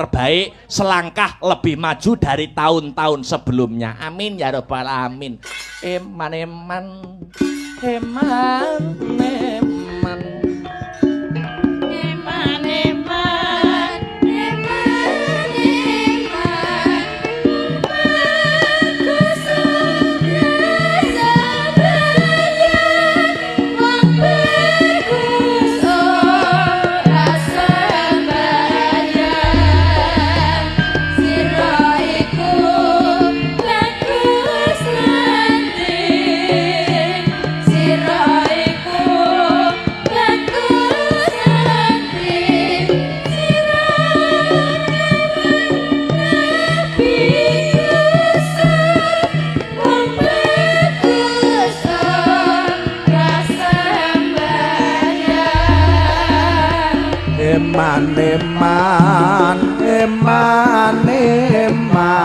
terbaik, selangkah lebih maju dari tahun-tahun sebelumnya. Amin ya rabbal alamin. Eman eman eman eman. Eman eman eman eman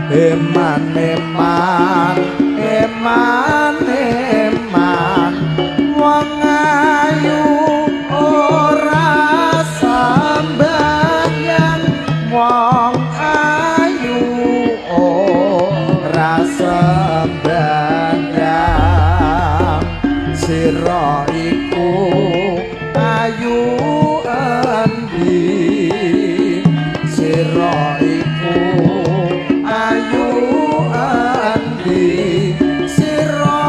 eman eman eman eman wong ayu ora sambayang wong ayu ora sambayang sira iku ayu endi sira iku ayu endi sira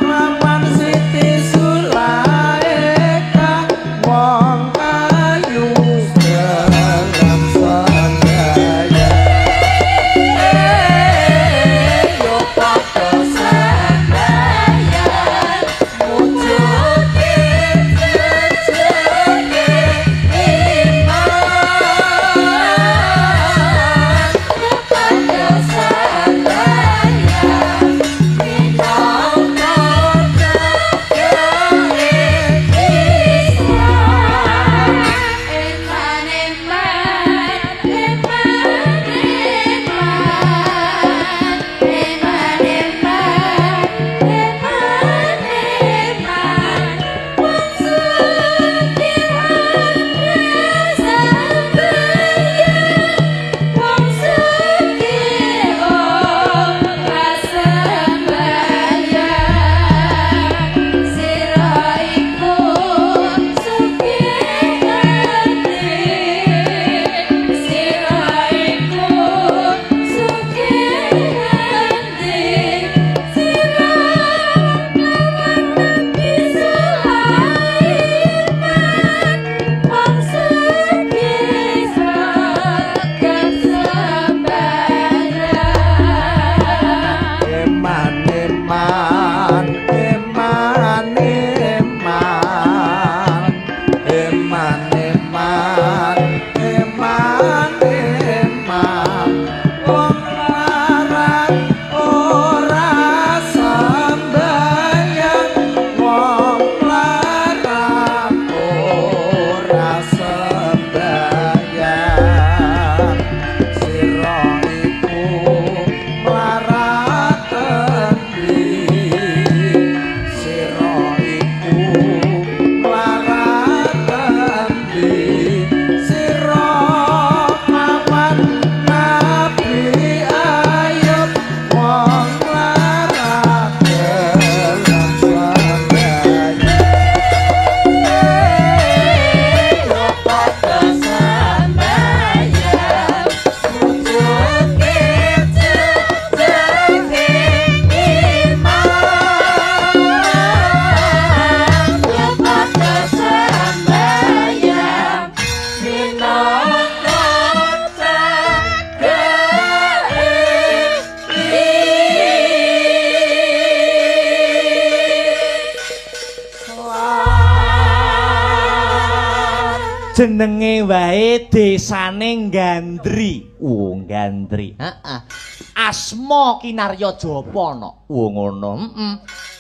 lawan Siti Sulaeka wong ayu dalam sanjaya yo padha sandayan mujuke jenenge wae desane Gandri. Gandri. Heeh. Asma Kinarya Japana. Ngono.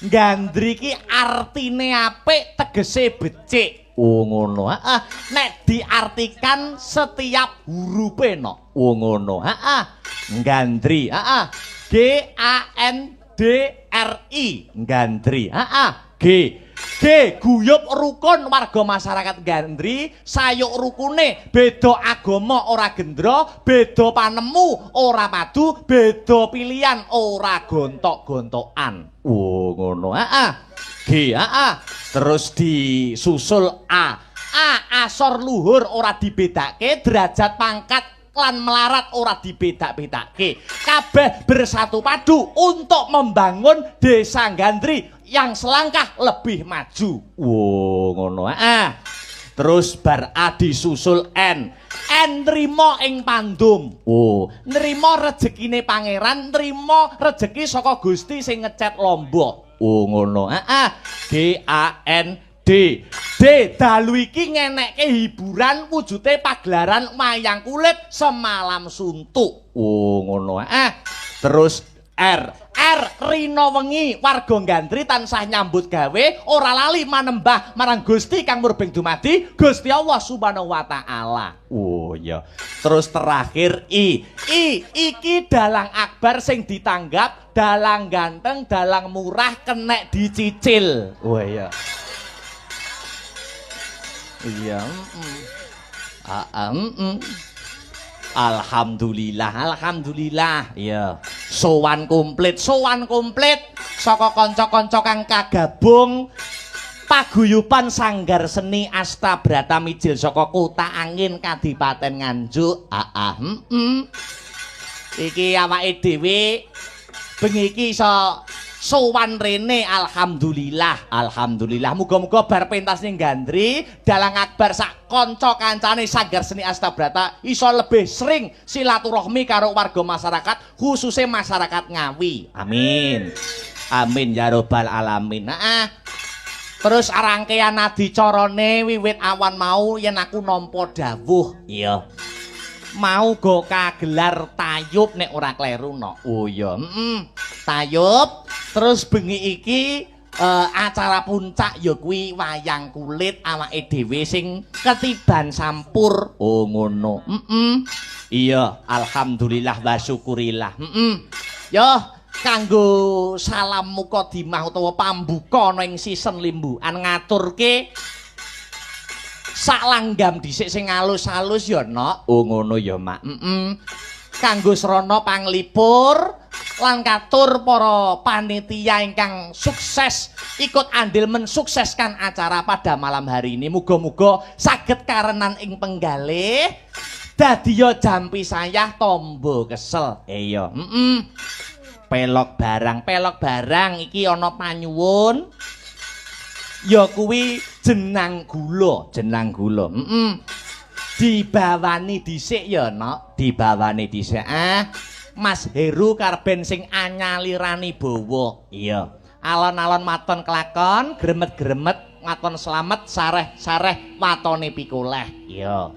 Gandri ki artine apik tegese becik. Ngono. Heeh. Nek diartikan setiap hurufe no. Ngono. Heeh. Gandri. Heeh. G A N D R I. Gandri. Heeh. G G. Guyub rukun warga masyarakat Gandri, sayuk rukune, beda agama ora gendro, beda panemu ora padu, beda pilihan ora gontok-gontokan. Oh, ngono. G. Terus disusul A. Asor luhur ora dibedake, derajat pangkat lan melarat ora dibedak-bedake. Kabeh bersatu padu untuk membangun desa Gandri yang selangkah lebih maju. Wow, ngono. Terus bar A disusul N. N nrimo ing pandum. Oh, nrimo rezekine pangeran, nrimo rezeki saka Gusti sing ngecet Lombok. Oh, ngono. G A N D. D dalu iki ngenekke hiburan wujude pagelaran wayang kulit semalam suntuk. Oh, ngono. Terus R. Rino wengi warga Gandri tansah nyambut gawe ora lali manembah marang Gusti kang murbeng dumadi Gusti Allah Subhanahu wa taala. Oh ya. Terus terakhir I. Iki dalang akbar sing ditanggap dalang ganteng, dalang murah kenek dicicil. Oh iya. Iya. Alhamdulillah. Iya. Sowan komplit saka kanca-kanca kang kagabung paguyuban Sanggar Seni Astabrata Mijil saka Kota Angin Kadipaten Nganjuk. Iki awake dhewe bengi iki iso sowan rene. Alhamdulillah. Muga-muga bar pentas ning Gandri dalang akbar sak kanca-kancane Sanggar Seni Astabrata iso lebih sering silaturahmi karo warga masyarakat, khususnya masyarakat Ngawi. Amin ya robbal alamin. Terus rangkaian adicarane wiwit awan mau yen aku nampa dawuh. Iya. Mau go kagelar tayub nek ora kleru no. Oh iya. Tayub. Terus bengi iki acara puncak ya kuwi wayang kulit awake dhewe sing ketiban sampur. Oh ngono. Iya, alhamdulillah wa syukurillah. Yo kanggo salam mukadimah utawa pambuka ana ing season limbukan ngaturke sak langgam dhisik sing alus-alus ya nok. Oh ngono ya mak. Kanggo srana panglipur lan katur para panitia ingkang sukses ikut andil mensukseskan acara pada malam hari ini. Muga-muga saged karenan ing penggalih dadiya jampi sayah tombo kesel. Iya. Pelok barang iki ana panyuwun ya kuwi jenang gula. Dibawani dhisik ya nok, dibawani dhisik. Mas Heru karben sing anyalirani bawa. Iya. Alon-alon maton kelakon, gremet-gremet maton selamet, sareh-sareh watone pikoleh. Iya.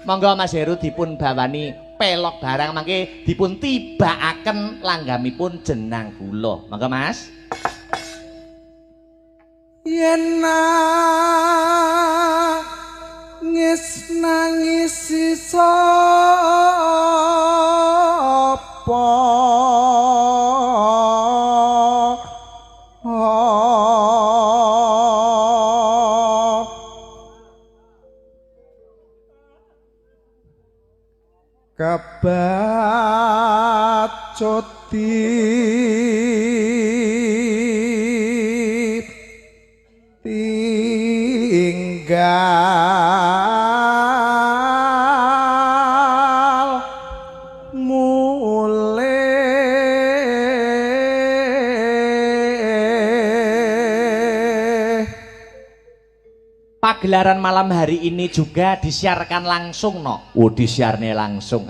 Monggo Mas Heru dipun bawani pelok barang mangke dipun tibakaken langgamipun jenang gula. Monggo Mas. Yen nangis sapa kebacut tinggal mulai. Pagelaran malam hari ini juga disiarkan langsung no. Oh disiarne langsung.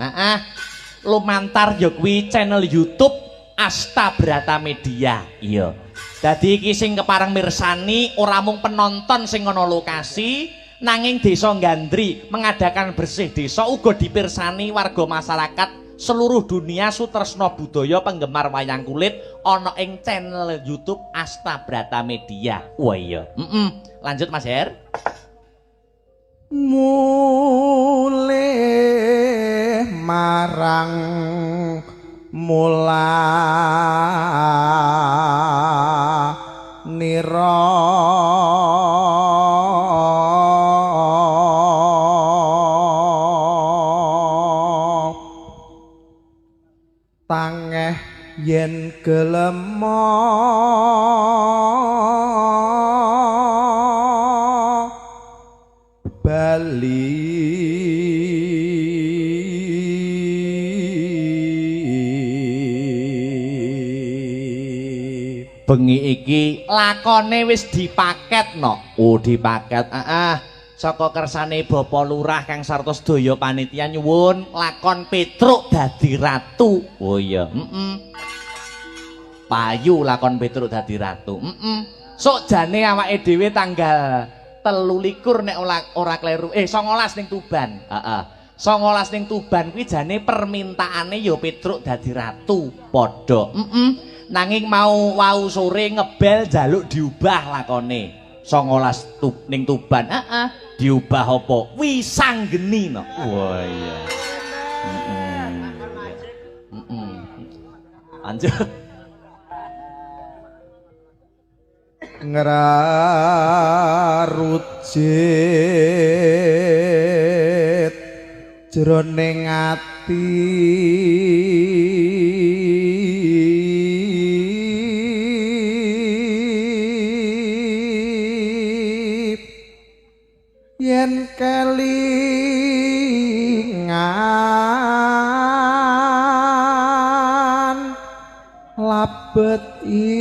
Lumantar ya kuwi channel YouTube Astabrata Media. Iya. Dadi iki sing kepareng mirsani ora mung penonton sing ana lokasi, nanging Desa Gandri mengadakan bersih desa uga dipirsani warga masyarakat seluruh dunia sutresna budaya penggemar wayang kulit ana ing channel YouTube Astabrata Media. Wah iya. Lanjut Mas Her. Mulih marang mula nir sira tangeh yen gelem bali bengi iki lakone wis dipaket no. Oh dipaket. Saka kersane Bapak Lurah Kang sarta sedaya panitia nyuwun lakon Petruk dadi ratu. Oh iya, payu lakon Petruk dadi ratu. Sok jane awake dhewe tanggal 23 nek ora kleru. 19 ning Tuban. 19 ning Tuban kuwi jane permintaane ya Petruk dadi ratu. Padha. Nanging mau wau sore ngebel jaluk diubah lakone 19 ning Tuban. Diubah apa? Wisanggeni no. Wah iya. Lanjut. ngrarujit jroning ati yen kelingan labet ipun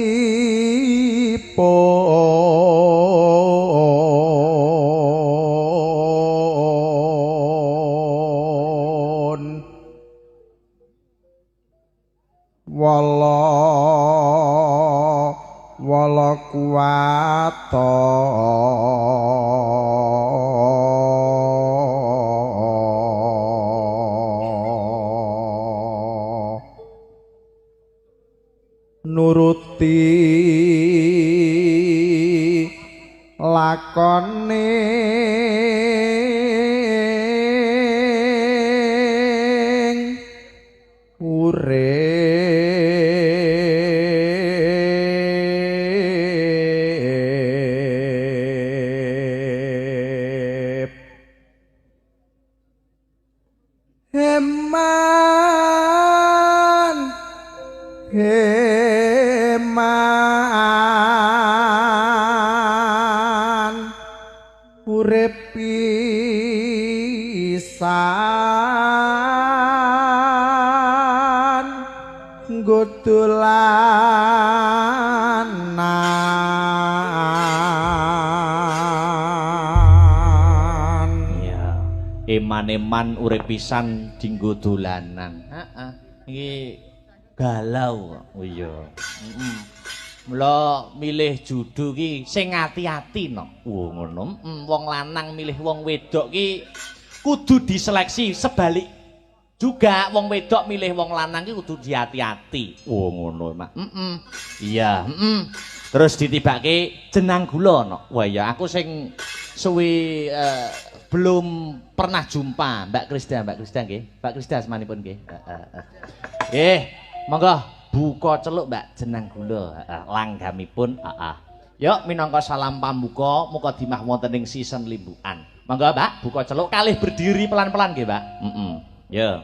wala kuwato nuruti lakone urip heman urip pisan nggo dolanan ya eman-eman urip pisan dinggo dolanan. Iki galau. Oh iya. Mula milih judu ki sing ati-ati no. Ngono. Wong lanang milih wong wedok ki kudu diseleksi, sebalik juga wong wedok milih wong lanang ki kudu diati-ati. Ngono, Mak. Iya, Terus ditibake jenang gula no. Wah ya aku sing suwi belum pernah jumpa Mbak Krisda nggih. Mbak Krisda semanipun nggih. Monggo buka celuk Mbak jenang gula langgamipun. Yuk minangka salam pambuka muga dimah wonten ing season limbukan. Monggo Mbak buka celuk kalih berdiri pelan-pelan nggih Mbak. Yo.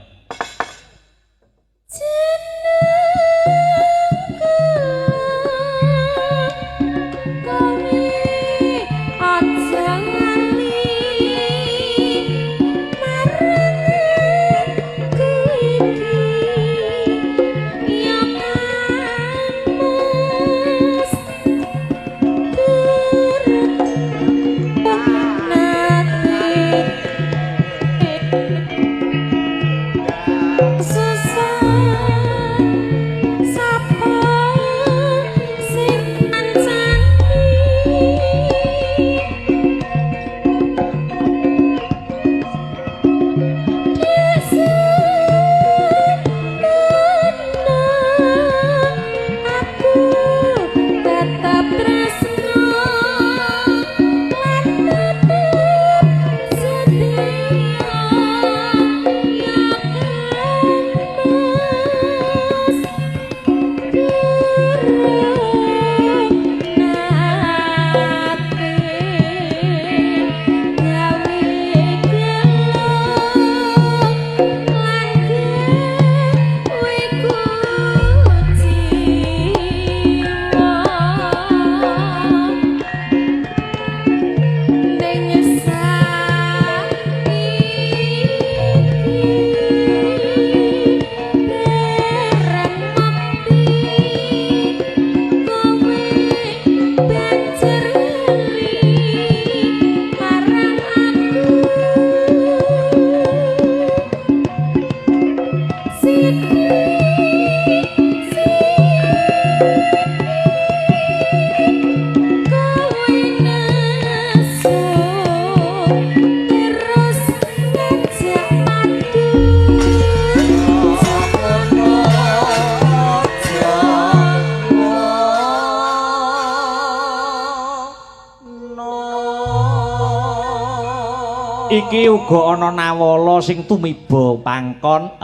Iki uga ana nawala sing tumiba pangkon,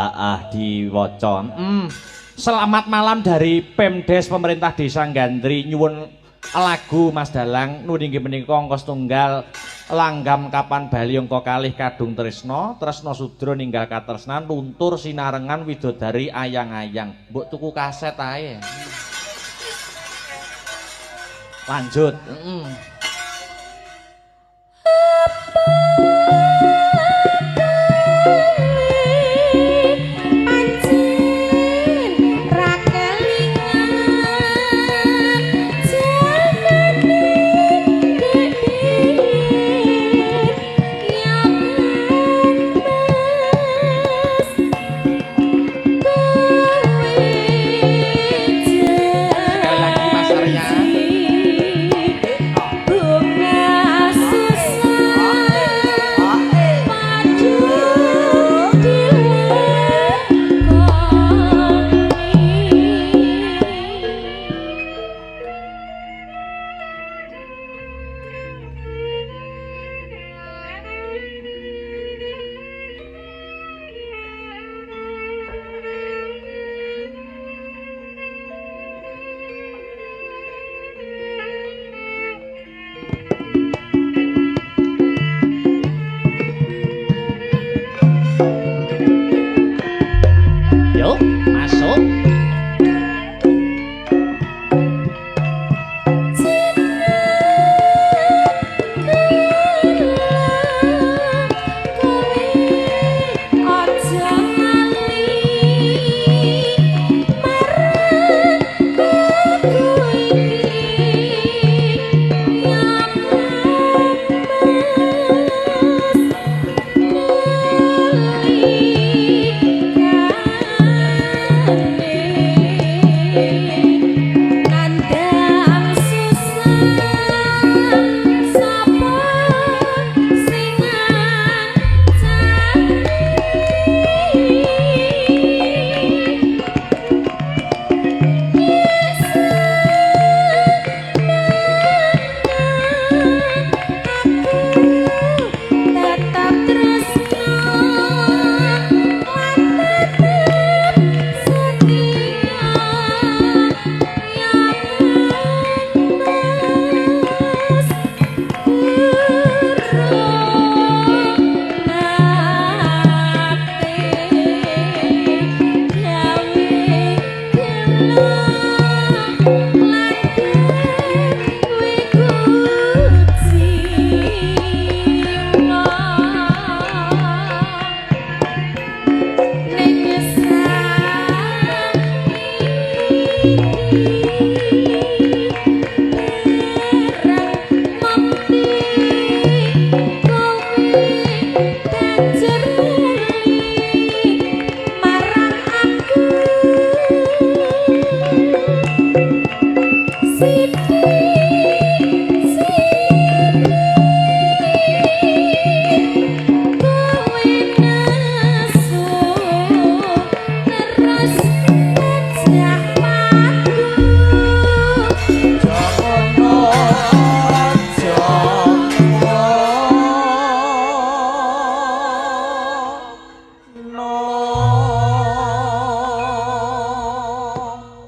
diwaca. Selamat malam dari Pemdes Pemerintah Desa Gandri nyuwun lagu Mas Dalang nuwun inggih menika angka setunggal langgam kapan bali angka kalih kadung tresna tresna sudra ninggal katresnan luntur sinarengan widodari ayang-ayang. Mbok tuku kaset ae. Lanjut.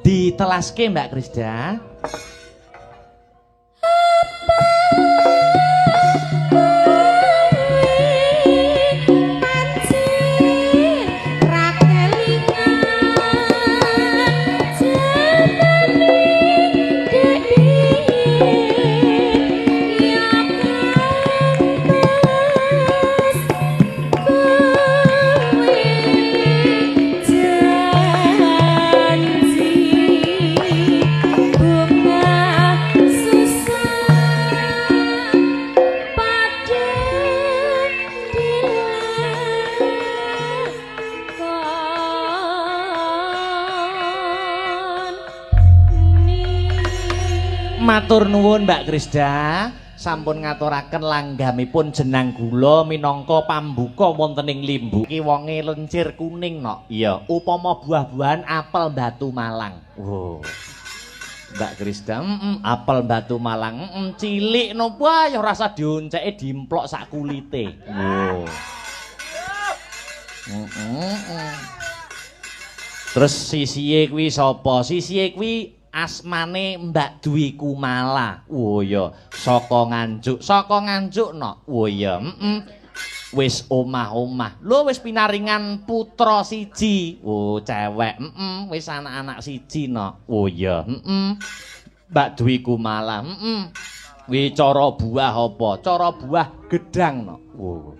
Ditelaske Mbak Krisda. Matur nuwun Mbak Krisda, sampun ngaturaken langgamipun jenang gula minangka pambuka wonten ing limbu. Iki wonge lencir kuning nok. Iya, upama buah-buahan apel batu malang. Wow. Mbak Krisda, apel Batu Malang, cilik nopo ya rasa dionceke dimplok sak kulite. Wow. Terus sisihe kuwi sapa? Sisihe kuwi asmane Mbak Dwi Kumala. Oh ya, saka Nganjuk. Saka Nganjuk no. Oh ya, wis omah-omah. Lho wis pinaringan putra siji. Oh, cewek. Wis anak-anak siji no. Oh iya, Mbak Dwi Kumala. Wi cara buah apa? Cara buah gedang no. Oh.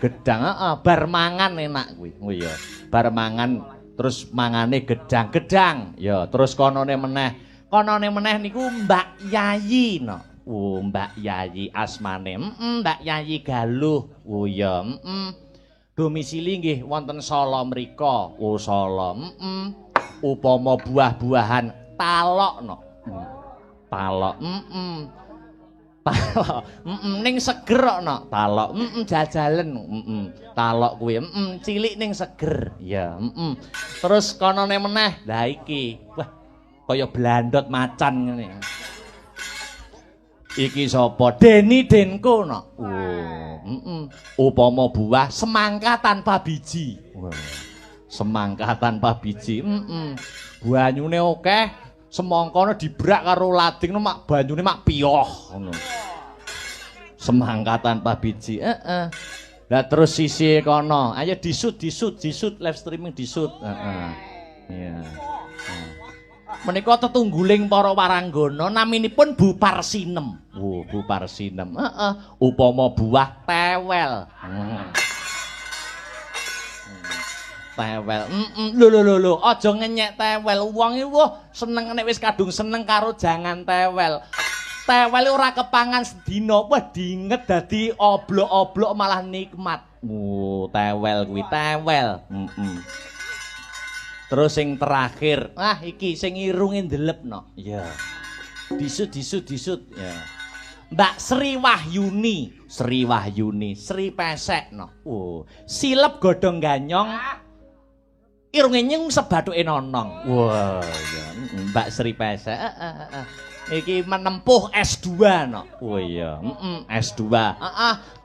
Gedang bar mangan enak kuwi. Oh iya. Bar mangan terus mangane gedang-gedang. Ya, terus konone meneh. Konone meneh niku Mbak Yayi no. Oh, Mbak Yayi asmane. Mbak Yayi Galuh. Oh ya, domisili nggih wonten Solo mrika. Oh, Solo. Upama buah-buahan talok no. Talok. Talok. Ning seger no. Talok. Jajalen. Talok kuwi. Cilik ning seger. Ya, Terus konone meneh. Lah iki. Wah, kaya blandot macan ngene. Iki sapa? Deni Denko no. Oh, upama buah semangka tanpa biji. Semangka tanpa biji. Banyune akeh, semangkane dibrak karo lading mak banyune mak piyoh ngono. Semangka tanpa biji. Lah terus sisi kono, ayo disut live streaming disut. Iya. Menika tetungguling para waranggana naminipun Bu Parsinem. Oh, Bu Parsinem. Upama buah tewel. Tewel. Lho, aja ngenyek tewel. Wong iki seneng nek wis kadung seneng karo jangan tewel. Tewel ora kepangan sedina, wah diinget dadi oblok-oblok malah nikmat. Oh, tewel kuwi tewel. Terus sing terakhir, iki sing irunge ndelepno. Ya. Disut ya. Mbak Sri Wahyuni, Sri Pesekno. Oh, silep godhong ganyong. Irunge nyung sebathuke nonong. Wah, ya. Mbak Sri Pesek. Iki menempuh S2 no. Oh iya, S2.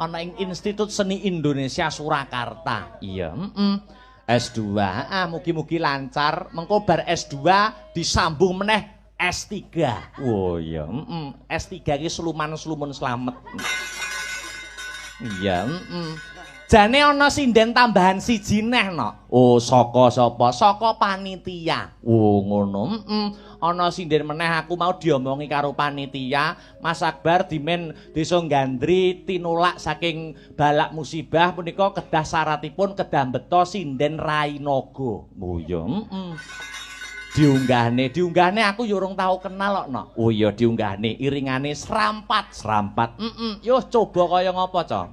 Ana ing Institut Seni Indonesia Surakarta. Iya, S2, mugi-mugi lancar, mengko bar S2 disambung meneh S3. Oh iya, S3 iki sluman-slumun slamet. Iya, Jane ana sinden tambahan siji neh no. Oh, saka sapa? Saka panitia. Oh, ngono. Ana sinden meneh aku mau diomongi karo panitia, Mas Akbar dimen Desa Gandri tinulak saking balak musibah punika kedah syaratipun kedah mbeta sinden Rainaga. Oh iya, diunggahne aku yo urung tau kenal kok no. Oh iya diunggahne iringane serampat. Yo coba kaya ngapa, Ca?